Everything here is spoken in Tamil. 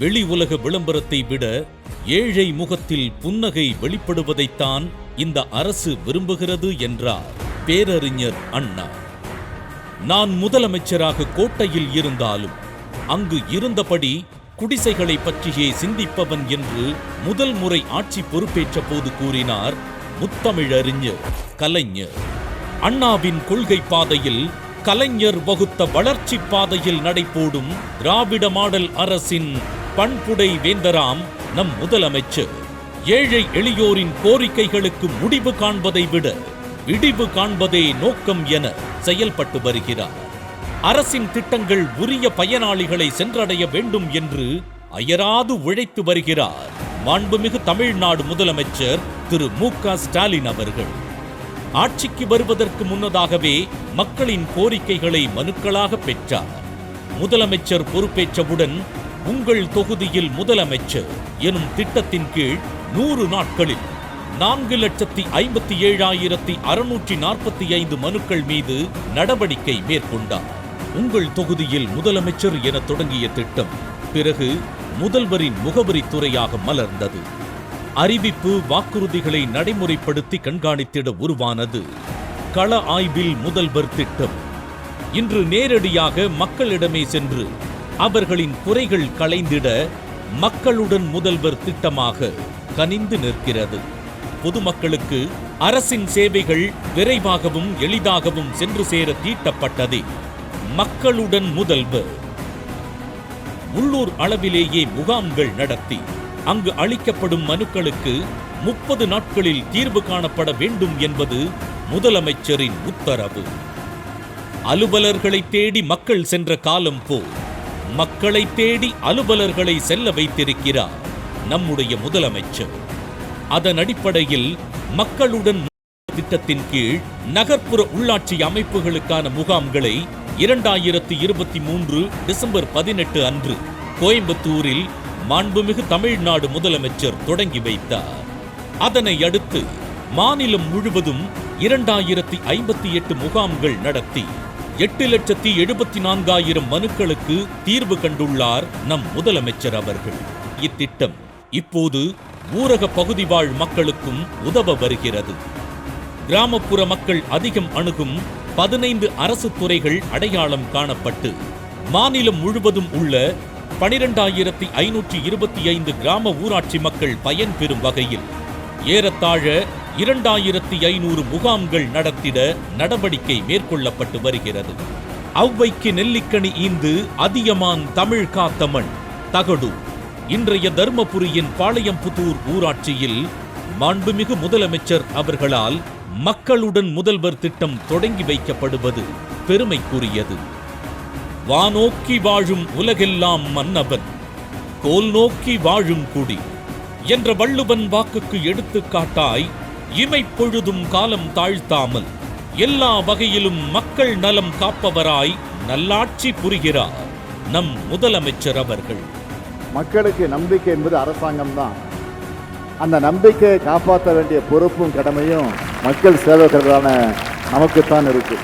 வெளி உலக விளம்பரத்தை விட ஏழை முகத்தில் புன்னகை வெளிப்படுவதைத்தான் இந்த அரசு விரும்புகிறது என்றார் பேரறிஞர் அண்ணா. நான் முதலமைச்சராக கோட்டையில் இருந்தாலும் அங்கு இருந்தபடி குடிசைகளை பற்றியே சிந்திப்பவன் என்று முதல் முறை ஆட்சி பொறுப்பேற்ற போது கூறினார் முத்தமிழறிஞர் கலைஞர். அண்ணாவின் கொள்கை பாதையில், கலைஞர் வகுத்த வளர்ச்சி பாதையில் நடைபோடும் திராவிட மாடல் அரசின் பண்புடை வேந்தராம் நம் முதலமைச்சர் ஏழை எளியோரின் கோரிக்கைகளுக்கு முடிவு காண்பதை விட விடிவு காண்பதே நோக்கம் என செயல்பட்டு வருகிறார். அரசின் திட்டங்கள் உரிய பயனாளிகளை சென்றடைய வேண்டும் என்று அயராது உழைத்து வருகிறார் மாண்புமிகு தமிழ்நாடு முதலமைச்சர் திரு மு.க. ஸ்டாலின் அவர்கள். ஆட்சிக்கு வருவதற்கு முன்னதாகவே மக்களின் கோரிக்கைகளை மனுக்களாக பெற்றார். முதலமைச்சர் பொறுப்பேற்றவுடன் உங்கள் தொகுதியில் முதலமைச்சர் எனும் திட்டத்தின் கீழ் 100 நாட்களில் 4,57,645 மனுக்கள் மீது நடவடிக்கை மேற்கொண்டார். உங்கள் தொகுதியில் முதலமைச்சர் என தொடங்கிய திட்டம் பிறகு முதல்வரின் முகவரித் துறையாக மலர்ந்தது. அறிவிப்பு வாக்குறுதிகளை நடைமுறைப்படுத்தி கண்காணித்திட உருவானது கள ஆய்வில் முதல்வர் திட்டம். இன்று நேரடியாக மக்களிடமே சென்று அவர்களின் குறைகள் களைந்திட மக்களுடன் முதல்வர் திட்டமாக கனிந்து நிற்கிறது. பொதுமக்களுக்கு அரசின் சேவைகள் விரைவாகவும் எளிதாகவும் சென்று சேர தீட்டப்பட்டதே மக்களுடன் முதல்வர். உள்ளூர் அளவிலேயே முகாம்கள் நடத்தி அங்கு அளிக்கப்படும் மனுக்களுக்கு 30 நாட்களில் தீர்வு காணப்பட வேண்டும் என்பது முதலமைச்சரின் உத்தரவு. அலுவலர்களை தேடி மக்கள் சென்ற காலம் போல் மக்களை தேடி அலுவலர்களை செல்ல வைத்திருக்கிறார் நம்முடைய முதலமைச்சர். அதன் அடிப்படையில் மக்களுடன் திட்டத்தின் கீழ் நகர்ப்புற உள்ளாட்சி அமைப்புகளுக்கான முகாம்களை 2023 டிசம்பர் 18 அன்று கோயம்புத்தூரில் மாண்புமிகு தமிழ்நாடு முதலமைச்சர் தொடங்கி வைத்தார். அதனை அடுத்து மாநிலம் முழுவதும் 2058 முகாம்கள் நடத்தி 8,74,000 மனுக்களுக்கு தீர்வு கண்டுள்ளார் நம் முதலமைச்சர் அவர்கள். இத்திட்டம் இப்போது ஊரக பகுதி வாழ் மக்களுக்கும் உதவ வருகிறது. கிராமப்புற மக்கள் அதிகம் அணுகும் 15 அரசு துறைகள் அடையாளம் காணப்பட்டு மாநிலம் முழுவதும் உள்ள 12,525 கிராம ஊராட்சி மக்கள் பயன்பெறும் வகையில் ஏறத்தாழ 2,500 முகாம்கள் நடத்திட நடவடிக்கை மேற்கொள்ளப்பட்டு வருகிறது. ஔவைக்கு நெல்லிக்கனி ஈந்து அதியமான் தமிழ் காத்தமண் தகடு இன்றைய தர்மபுரியின் பாளையம்புதூர் ஊராட்சியில் மாண்புமிகு முதலமைச்சர் அவர்களால் மக்களுடன் முதல்வர் திட்டம் தொடங்கி வைக்கப்படுவது பெருமைக்குரியது. வானோக்கி வாழும் உலகெல்லாம் மன்னவன், கோல் நோக்கி வாழும் குடி என்ற வள்ளுவன் வாக்குக்கு எடுத்துக்காட்டாய் இமைப்பொழுதும் காலம் தாழ்த்தாமல் எல்லா வகையிலும் மக்கள் நலம் காப்பவராய் நல்லாட்சி புரிகிறார் நம் முதலமைச்சர் அவர்கள். மக்களுக்கு நம்பிக்கை என்பது அரசாங்கம் தான். அந்த நம்பிக்கையை காப்பாற்ற வேண்டிய பொறுப்பும் கடமையும் மக்கள் சேவகர்களான நமக்குத்தான் இருக்கு.